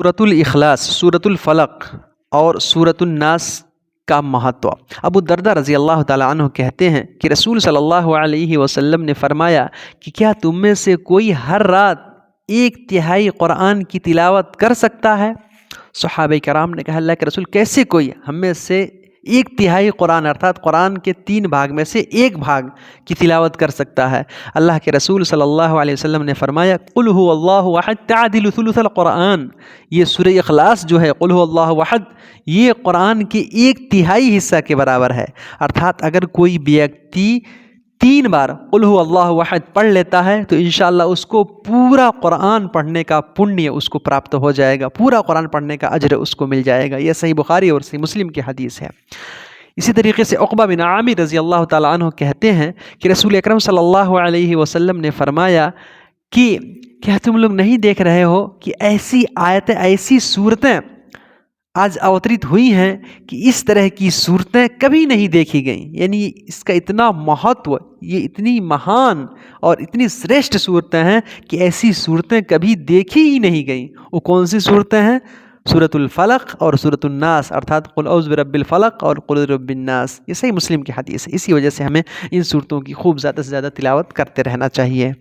सूरत अल-इखलास, सूरत अल-फलक और सूरत अन-नास का महत्व। अबू दर्दा रज़ी अल्लाह ताला अन्हु कहते हैं कि रसूल सल्लल्लाहु अलैहि वसल्लम ने फरमाया कि क्या तुम में से कोई हर रात 1/3 कुरान की तिलावत कर सकता है? सहाबा कराम ने कहा, अल्लाह के रसूल, कैसे कोई हम में से 1/3 कुरान अर्थात कुरान के 3 भाग में से 1 भाग की तिलावत कर सकता है? अल्लाह के रसूल सल्लल्लाहु अलैहि वसल्लम ने फरमाया, कुल हुवल्लाहु अहद तअदिलु सुलुसल कुरान। ये सूरह इखलास जो है, कुल हुवल्लाहु अहद, ये कुरान के 1/3 हिस्सा के बराबर है। अर्थात अगर कोई व्यक्ति 3 बार कुल हुवल्लाहु अहद पढ़ लेता है तो इंशाअल्लाह उसको पूरा कुरान पढ़ने का पुण्य उसको प्राप्त हो जाएगा, पूरा कुरान पढ़ने का अजर उसको मिल जाएगा। यह सही बुखारी और सही मुस्लिम की हदीस है। इसी तरीके से उक़बा बिन आमिर रज़ी अल्लाह ताला अन्हु कहते हैं कि रसूल अकरम सल्लल्लाहु अलैहि वसल्लम ने फरमाया कि क्या तुम लोग नहीं देख रहे हो कि ऐसी आयतें, ऐसी सूरतें आज अवतरित हुई हैं कि इस तरह की सूरतें कभी नहीं देखी गईं। यानी इसका इतना महत्व, ये इतनी महान और इतनी श्रेष्ठ सूरतें हैं कि ऐसी सूरतें कभी देखी ही नहीं गईं। वो कौन सी सूरतें हैं? सूरतुल फलक और सूरतुन नास, अर्थात कुल औज़ु बिरब्बिल फलक और कुल रब्बिन नास। ये सही मुस्लिम की हदीस है। इसी वजह से हमें इन सूरतों की खूब ज़्यादा से ज़्यादा तिलावत करते रहना चाहिए।